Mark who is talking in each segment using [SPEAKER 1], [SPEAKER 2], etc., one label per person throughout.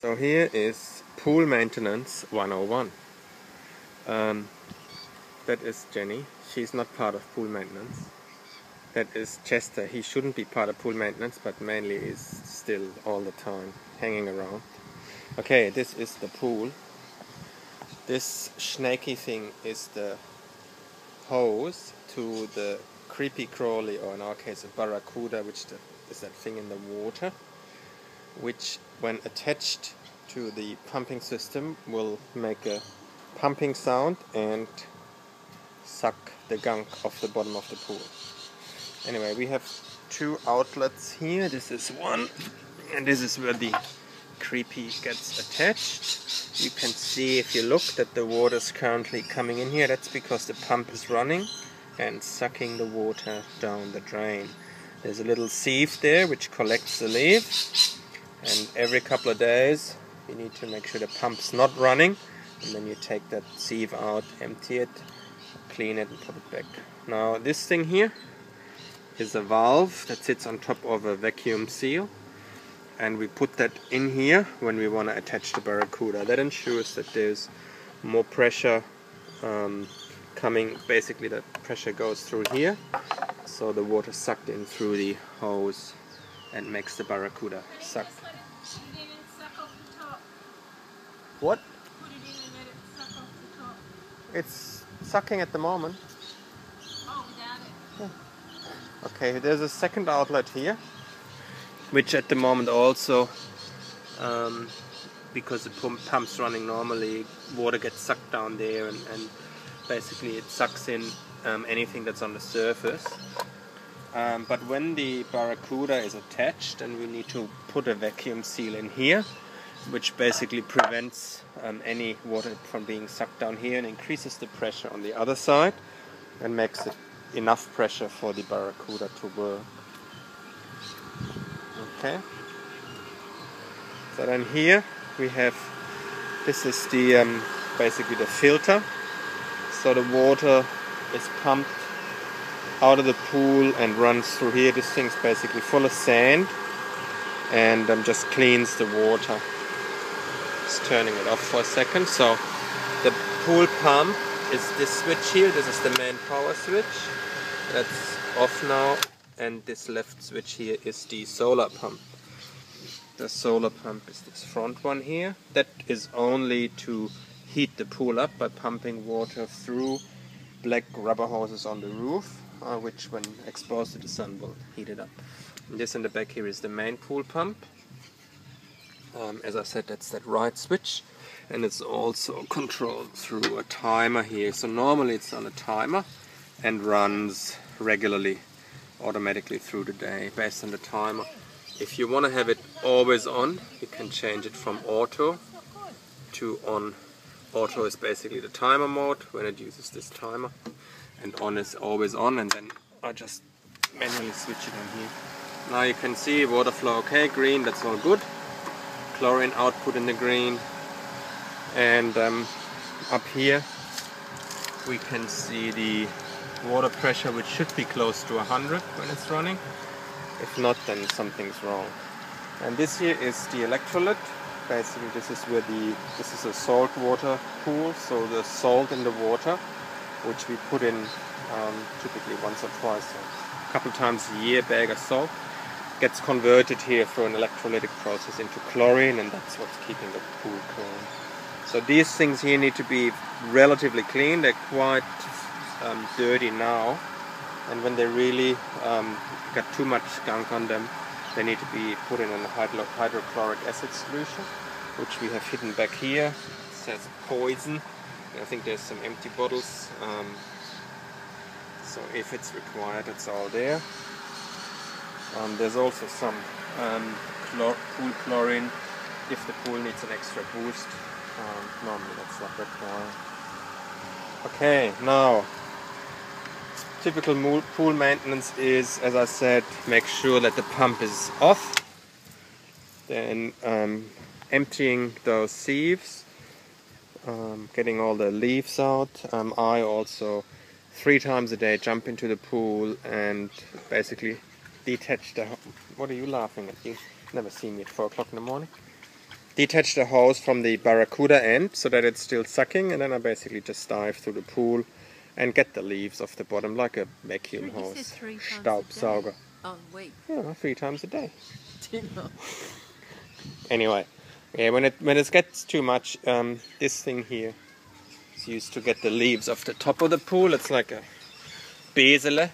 [SPEAKER 1] So here is Pool Maintenance 101. That is Jenny. She's not part of pool maintenance. That is Chester. He shouldn't be part of pool maintenance, but mainly is still all the time hanging around. Okay, this is the pool. This snaky thing is the hose to the creepy crawly, or in our case a barracuda, which is that thing in the water, which when attached to the pumping system will make a pumping sound and suck the gunk off the bottom of the pool. Anyway, we have two outlets here. This is one, and this is where the creepy gets attached. You can see, if you look, that the water is currently coming in here. That's because the pump is running and sucking the water down the drain. There's a little sieve there which collects the leaf, and every couple of days you need to make sure the pump's not running, and then you take that sieve out, empty it, clean it and put it back. Now this thing here is a valve that sits on top of a vacuum seal, and we put that in here when we want to attach the barracuda. That ensures that there's more pressure coming. Basically that pressure goes through here, so the water sucked in through the hose and makes the barracuda suck. What?
[SPEAKER 2] Put it in and let it suck off the top.
[SPEAKER 1] It's sucking at the moment.
[SPEAKER 2] Oh, without it?
[SPEAKER 1] Okay, there's a second outlet here, which at the moment also, because the pump's running normally, water gets sucked down there, and basically it sucks in anything that's on the surface. But when the barracuda is attached, then we need to put a vacuum seal in here, which basically prevents any water from being sucked down here and increases the pressure on the other side and makes it enough pressure for the barracuda to work. Okay. So then here we have, this is the basically the filter. So the water is pumped out of the pool and runs through here. This thing's basically full of sand and just cleans the water. Just turning it off for a second. So the pool pump is this switch here. This is the main power switch. That's off now. And this left switch here is the solar pump. The solar pump is this front one here. That is only to heat the pool up by pumping water through black rubber hoses on the roof, which when exposed to the sun will heat it up. And this in the back here is the main pool pump. As I said, that's that right switch, and it's also controlled through a timer here. So normally it's on a timer and runs regularly, automatically through the day based on the timer. If you want to have it always on, you can change it from auto to on. Auto is basically the timer mode when it uses this timer, and on is always on, and then I just manually switch it on here. Now you can see water flow okay, green, that's all good. Chlorine output in the green, and up here we can see the water pressure, which should be close to 100 when it's running. If not, then something's wrong. And this here is the electrolyte. Basically this is a salt water pool, so the salt in the water, which we put in typically once or twice, a couple times a year, bag of salt, gets converted here through an electrolytic process into chlorine, and that's what's keeping the pool clean. So these things here need to be relatively clean. They're quite dirty now, and when they really got too much gunk on them, they need to be put in a hydrochloric acid solution, which we have hidden back here. It says poison. I think there's some empty bottles, so if it's required, it's all there. There's also some pool chlorine if the pool needs an extra boost. Normally that's not required. Okay, now typical pool maintenance is, as I said, make sure that the pump is off, then emptying those sieves, getting all the leaves out. I also 3 times a day jump into the pool and basically detach the... What are you laughing at? You never see me at 4 o'clock in the morning. detach the hose from the Barracuda end so that it's still sucking, and then I basically just dive through the pool and get the leaves off the bottom like a vacuum
[SPEAKER 2] You said
[SPEAKER 1] hose.
[SPEAKER 2] 3 times a day.
[SPEAKER 1] Staubsauger.
[SPEAKER 2] Oh, wait.
[SPEAKER 1] Yeah, 3 times a day.
[SPEAKER 2] Didn't I?
[SPEAKER 1] Anyway, yeah, when it gets too much, this thing here is used to get the leaves off the top of the pool. It's like a bezele.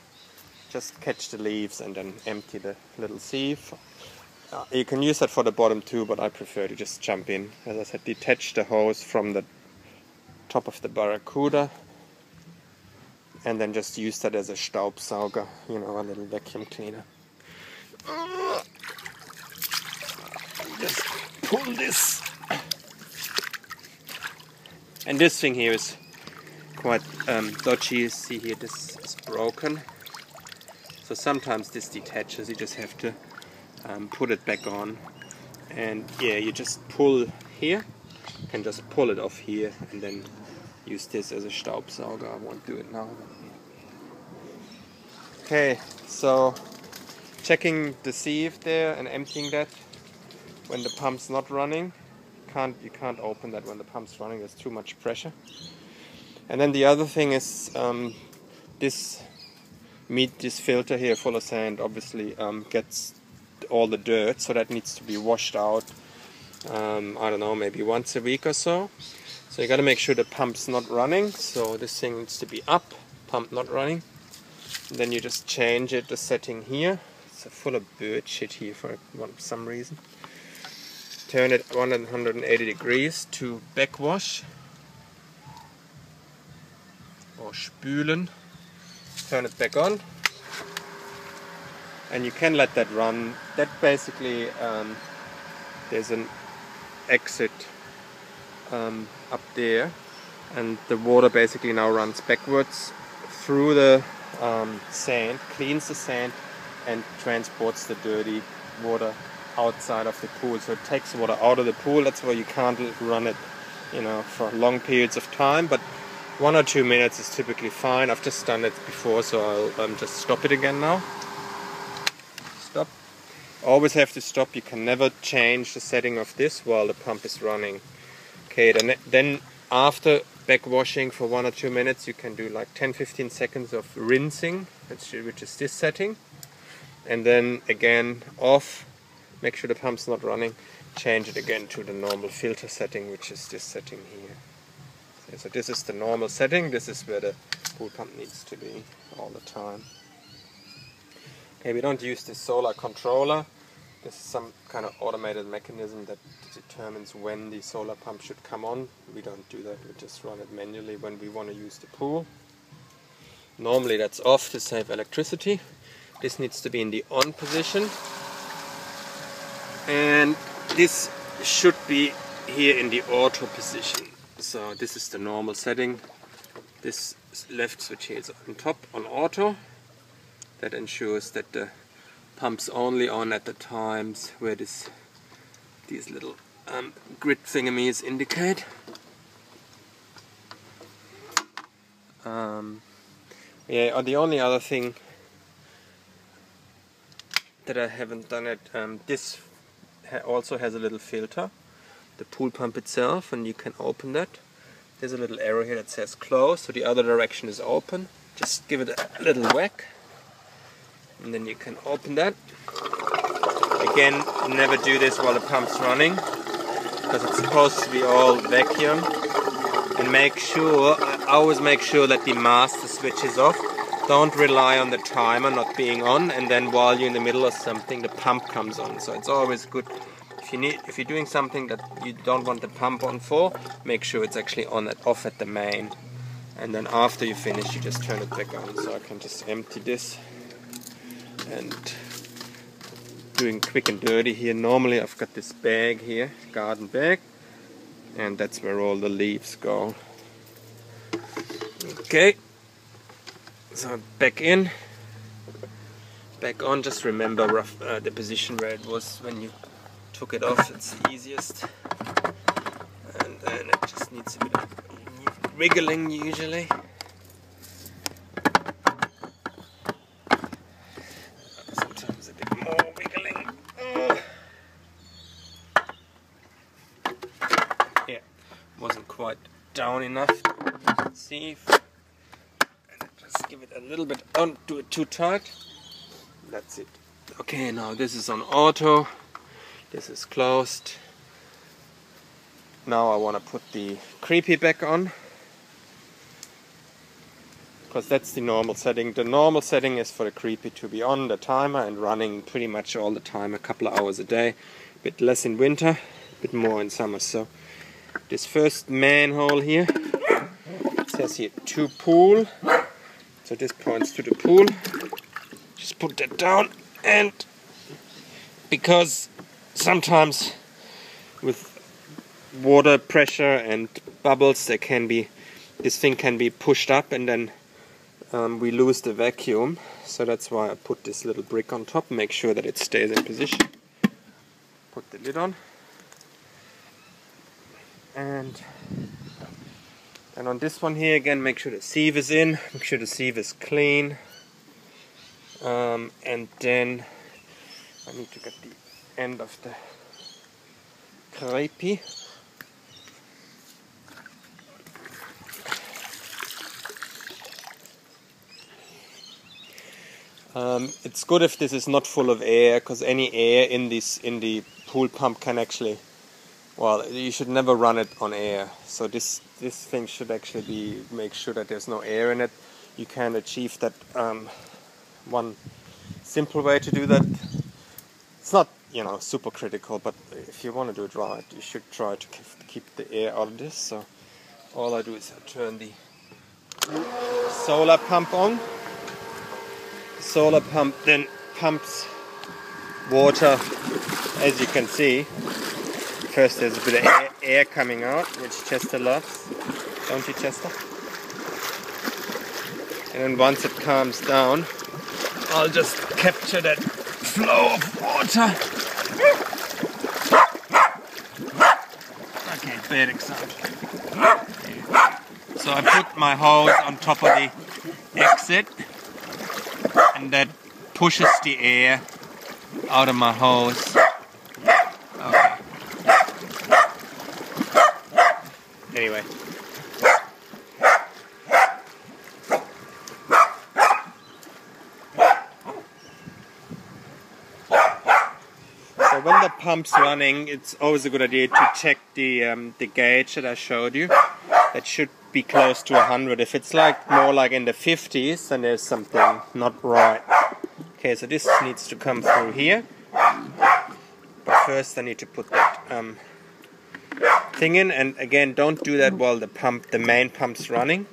[SPEAKER 1] Just catch the leaves and then empty the little sieve. You can use that for the bottom too, but I prefer to just jump in. As I said, detach the hose from the top of the Barracuda and then just use that as a Staubsauger, you know, a little vacuum cleaner. Just pull this. And this thing here is quite dodgy. See here, this is broken. So sometimes this detaches, you just have to put it back on. And yeah, you just pull here. You can just pull it off here and then use this as a Staubsauger. I won't do it now. Okay, so checking the sieve there and emptying that when the pump's not running. You can't open that when the pump's running, there's too much pressure. And then the other thing is this filter here full of sand obviously gets all the dirt, so that needs to be washed out, I don't know, maybe once a week or so. So you got to make sure the pump's not running, so this thing needs to be up, pump not running. And then you just change it, the setting here. It's full of bird shit here for some reason. Turn it 180 degrees to backwash or spülen. Turn it back on, and you can let that run. That basically there's an exit up there, and the water basically now runs backwards through the sand, cleans the sand and transports the dirty water outside of the pool. So it takes water out of the pool. That's why you can't run it, you know, for long periods of time, but 1 or 2 minutes is typically fine. I've just done it before, so I'll just stop it again now. Stop. Always have to stop. You can never change the setting of this while the pump is running. Okay, then after backwashing for 1 or 2 minutes, you can do like 10-15 seconds of rinsing, which is this setting. And then again off, make sure the pump's not running, change it again to the normal filter setting, which is this setting here. So this is the normal setting, this is where the pool pump needs to be all the time. Okay, we don't use this solar controller. This is some kind of automated mechanism that determines when the solar pump should come on. We don't do that, we just run it manually when we want to use the pool. Normally that's off to save electricity. This needs to be in the on position. And this should be here in the auto position. So this is the normal setting. This left switch here is on top on auto. That ensures that the pump's only on at the times where these little grid thingamies indicate. Yeah, the only other thing that I haven't done it, this also has a little filter, the pool pump itself, and you can open that. There's a little arrow here that says close, so the other direction is open. Just give it a little whack and then you can open that. Again, never do this while the pump's running because it's supposed to be all vacuum. And I always make sure that the master switch is off. Don't rely on the timer not being on, and then while you're in the middle of something, the pump comes on. So it's always good if you're doing something that you don't want the pump on for, make sure it's actually off at the main. And then after you finish, you just turn it back on. So I can just empty this and doing quick and dirty here. Normally I've got this bag here, garden bag, and that's where all the leaves go. Okay. So back in, back on, just remember the position where it was when you took it off, it's the easiest. And then it just needs a bit of wriggling usually. Sometimes a bit more wiggling. Oh. Yeah, wasn't quite down enough. See, and just give it a little bit. Don't do it too tight. That's it. Okay, now this is on auto. This is closed. Now I want to put the creepy back on, because that's the normal setting. The normal setting is for the creepy to be on the timer and running pretty much all the time, a couple of hours a day. A bit less in winter, a bit more in summer. So this first manhole here, it says here to pool. So this points to the pool. Just put that down, and because sometimes with water pressure and bubbles, this thing can be pushed up, and then we lose the vacuum. So that's why I put this little brick on top, make sure that it stays in position. Put the lid on, and on this one here again, make sure the sieve is in, make sure the sieve is clean, and then I need to get the end of the creepy. It's good if this is not full of air, because any air in the pool pump can actually, well, you should never run it on air. So this thing should actually make sure that there's no air in it. You can achieve that. One simple way to do that. It's not, super critical, but if you want to do it right, you should try to keep the air out of this. So all I do is I turn the solar pump on. The solar pump then pumps water, as you can see. First there's a bit of air coming out, which Chester loves. Don't you, Chester? And then once it calms down, I'll just capture that flow of water. Okay, bad example. So I put my hose on top of the exit, and that pushes the air out of my hose. Okay. Anyway. So when the pump's running, it's always a good idea to check the gauge that I showed you. That should be close to 100. If it's more like in the 50s, then there's something not right. Okay, so this needs to come through here. But first I need to put that thing in, and again, don't do that while the main pump's running.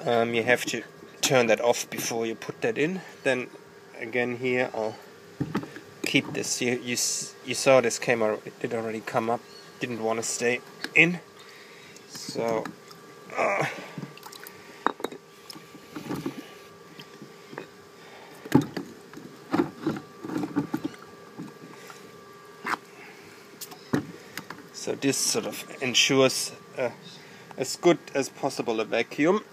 [SPEAKER 1] You have to turn that off before you put that in. Then again here I'll keep this. You saw this it did already come up. Didn't want to stay in. So so this sort of ensures as good as possible a vacuum,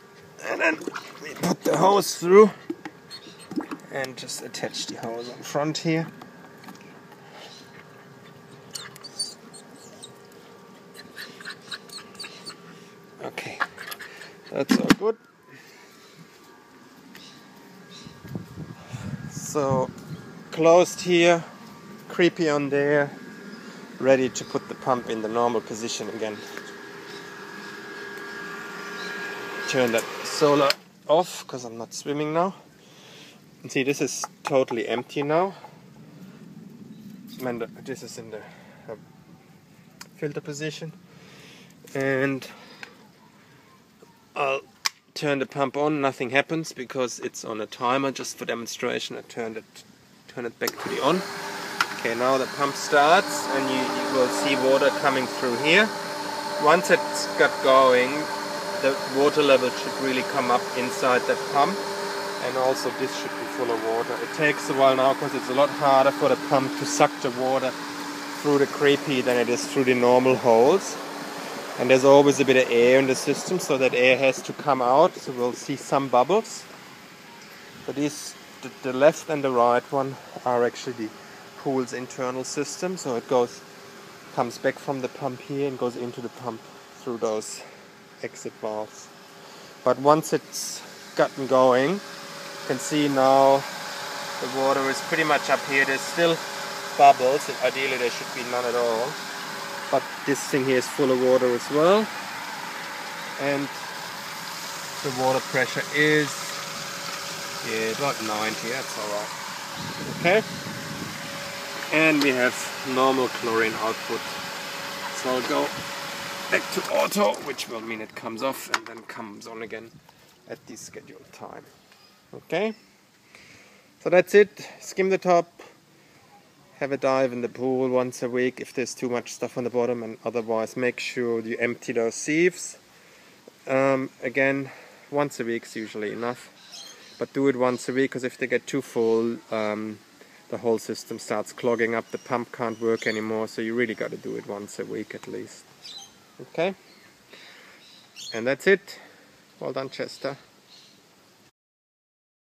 [SPEAKER 1] and then we put the hose through and just attach the hose on front here. Okay, that's all good. So closed here, creepy on there, ready to put the pump in the normal position again. Turn that solar off because I'm not swimming now. And see, this is totally empty now. And this is in the filter position. And I'll turn the pump on, nothing happens because it's on a timer. Just for demonstration, I turn it back to the on. Okay, now the pump starts, and you will see water coming through here. Once it's got going, the water level should really come up inside that pump, and also this should be full of water. It takes a while now because it's a lot harder for the pump to suck the water through the creepy than it is through the normal holes. And there's always a bit of air in the system, so that air has to come out, so we'll see some bubbles. So the left and the right one are actually the pool's internal system, so it goes comes back from the pump here and goes into the pump through those exit valves. But once it's gotten going, you can see now the water is pretty much up here. There's still bubbles, and ideally there should be none at all. But this thing here is full of water as well. And the water pressure is about 90, that's alright. Okay? And we have normal chlorine output. So I'll go back to auto, which will mean it comes off and then comes on again at the scheduled time. Okay? So that's it. Skim the top. Have a dive in the pool once a week if there's too much stuff on the bottom, and otherwise make sure you empty those sieves. Again, once a week is usually enough, but do it once a week, because if they get too full, the whole system starts clogging up, the pump can't work anymore, so you really got to do it once a week at least. Okay? And that's it. Well done, Chester.